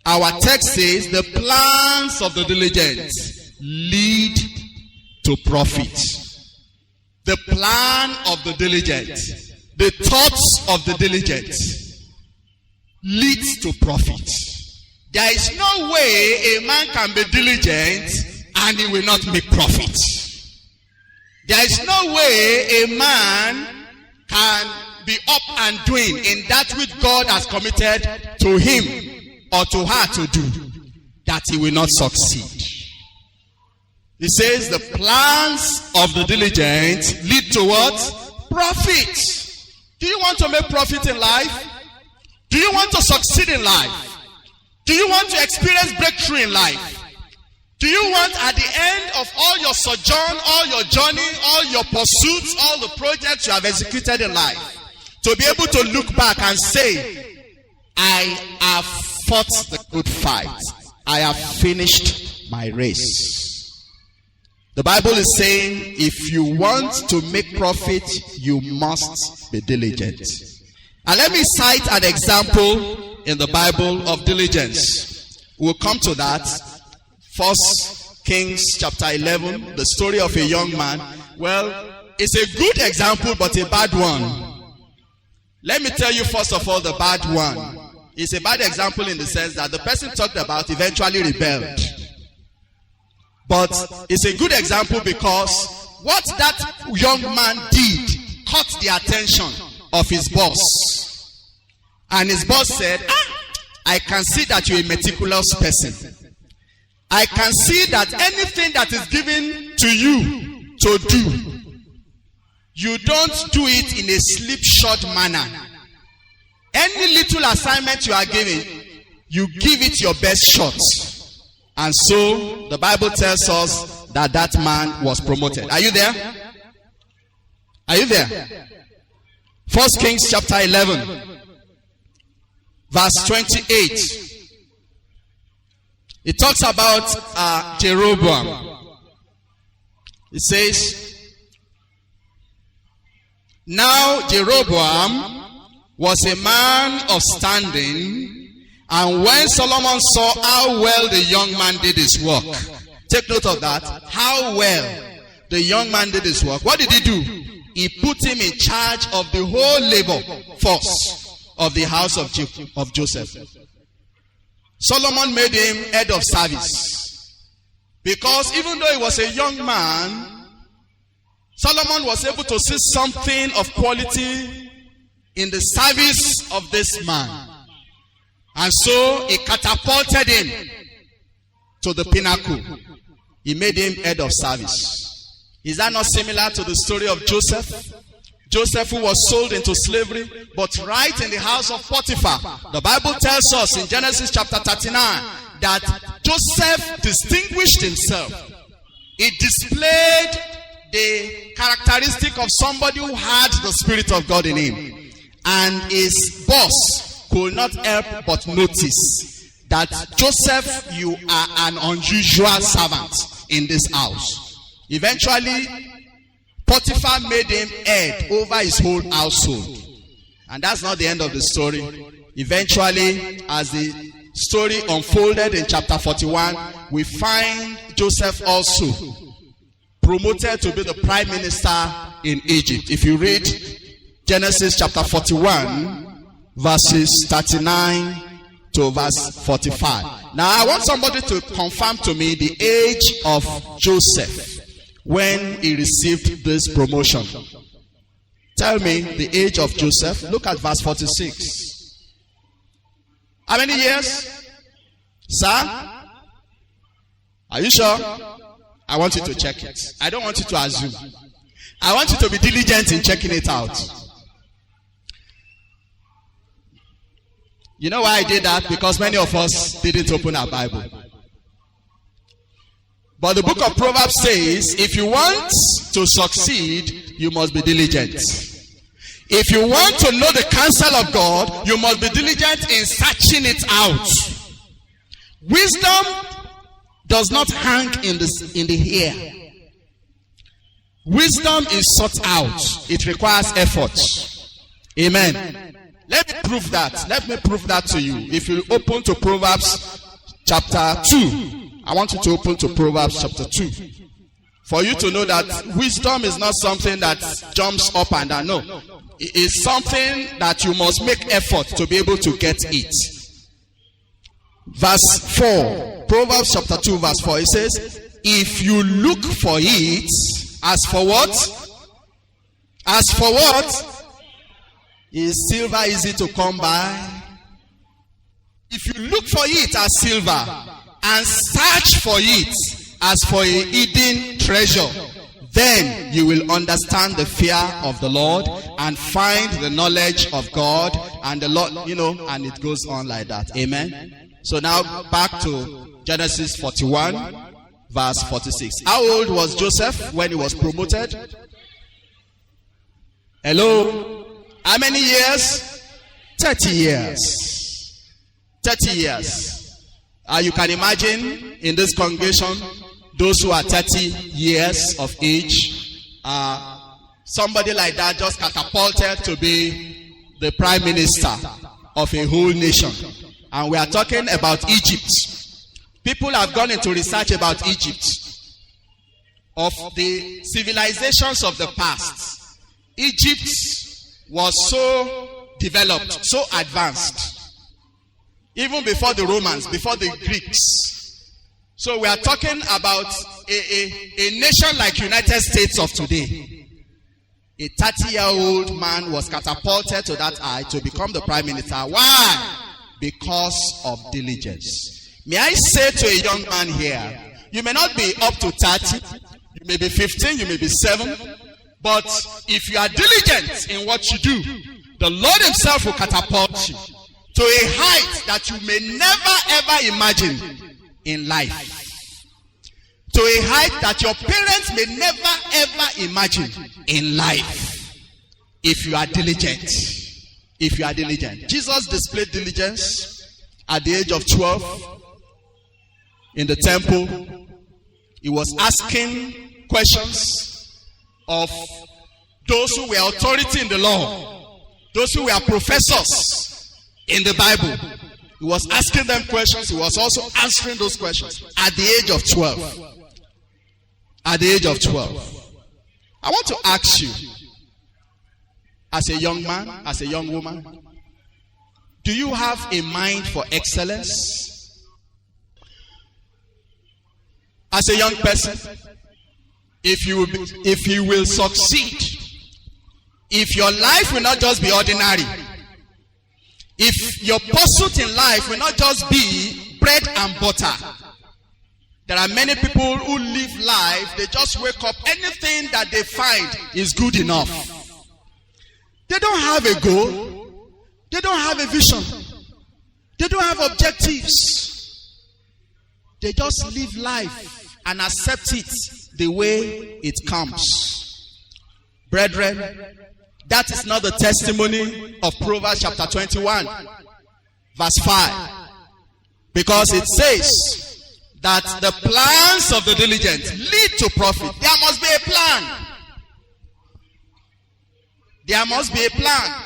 Our text says the plans of the diligent lead to profit. The plan of the diligent, the thoughts of the diligent leads to profit. There is no way a man can be diligent and he will not make profit. There is no way a man can be up and doing in that which God has committed to him or to her to do, that he will not succeed. He says the plans of the diligent lead to what? Profit. Do you want to make profit in life? Do you want to succeed in life? Do you want to experience breakthrough in life? Do you want at the end of all your sojourn, all your journey, all your pursuits, all the projects you have executed in life, to be able to look back and say, I have fought the good fight. I have finished my race. The Bible is saying, if you want to make profit, you must be diligent. And let me cite an example in the Bible of diligence. We'll come to that. 1 Kings chapter 11, the story of a young man. Well, it's a good example, but a bad one. Let me tell you first of all the bad one. It's a bad example in the sense that the person talked about eventually rebelled. But it's a good example because what that young man did caught the attention of his boss. And his boss said, I can see that you're a meticulous person. I can see that anything that is given to you to do, you don't do it in a slipshod manner. Any little assignment you are giving, you give it your best shot. And so the Bible tells us that that man was promoted. Are you there? Are you there? 1 Kings chapter 11, verse 28. It talks about Jeroboam. It says, now Jeroboam was a man of standing, and when Solomon saw how well the young man did his work, take note of that, how well the young man did his work. What did he do? He put him in charge of the whole labor force of the house of Joseph. Solomon made him head of service, because even though he was a young man, Solomon was able to see something of quality in the service of this man. And so he catapulted him to the pinnacle. He made him head of service. Is that not similar to the story of Joseph? Joseph, who was sold into slavery, but right in the house of Potiphar. The Bible tells us in Genesis chapter 39 that Joseph distinguished himself. He displayed the characteristic of somebody who had the Spirit of God in him. And his boss could not help but notice that, Joseph, you are an unusual servant in this house. Eventually, Potiphar made him head over his whole household. And that's not the end of the story. Eventually, as the story unfolded in chapter 41, we find Joseph also promoted to be the prime minister in Egypt. If you read Genesis chapter 41, verses 39 to verse 45. Now, I want somebody to confirm to me the age of Joseph when he received this promotion. Tell me the age of Joseph. Look at verse 46. How many years? Sir? Are you sure? I want you to check it. I don't want you to assume. I want you to be diligent in checking it out. You know why I did that? Because many of us didn't open our Bible. But the book of Proverbs says, if you want to succeed, you must be diligent. If you want to know the counsel of God, you must be diligent in searching it out. Wisdom does not hang in the air. Wisdom is sought out. It requires effort. Amen. Let me prove that. Let me prove that to you. If you open to Proverbs chapter 2, I want you to open to Proverbs chapter 2. For you to know that wisdom is not something that jumps up and down. No. It is something that you must make effort to be able to get it. Verse 4. Proverbs chapter 2 verse 4. It says, if you look for it, as for what? As for what? Is silver easy to come by? If you look for it as silver, and search for it as for a hidden treasure, then you will understand the fear of the Lord and find the knowledge of God and the Lord, and it goes on like that. Amen. So now back to Genesis 41 verse 46. How old was Joseph when he was promoted? Hello? How many years? 30 years. 30 years. You can imagine in this congregation, those who are 30 years of age, somebody like that just catapulted to be the prime minister of a whole nation. And we are talking about Egypt. People have gone into research about Egypt, of the civilizations of the past. Egypt was so developed, so advanced, even before the Romans, before the Greeks. So we are talking about a nation like United States of today. A 30-year-old man was catapulted to that height to become the prime minister. Why? Because of diligence. May I say to a young man here, you may not be up to 30, you may be 15, you may be 7, but if you are diligent in what you do, the Lord himself will catapult you to a height that you may never ever imagine in life. To a height that your parents may never ever imagine in life. If you are diligent. If you are diligent. Jesus displayed diligence at the age of 12 in the temple. He was asking questions of those who were authority in the law, those who were professors in the Bible. He was asking them questions. He was also answering those questions at the age of 12. At the age of 12. I want to ask you, as a young man, as a young woman, do you have a mind for excellence? As a young person, if you will succeed, if your life will not just be ordinary, if your pursuit in life will not just be bread and butter. There are many people who live life, they just wake up, anything that they find is good enough. They don't have a goal. They don't have a vision. They don't have objectives. They just live life and accept it the way it comes. Brethren, that is not the testimony of Proverbs chapter 21, verse 5. Because it says that the plans of the diligent lead to profit. There must be a plan. There must be a plan.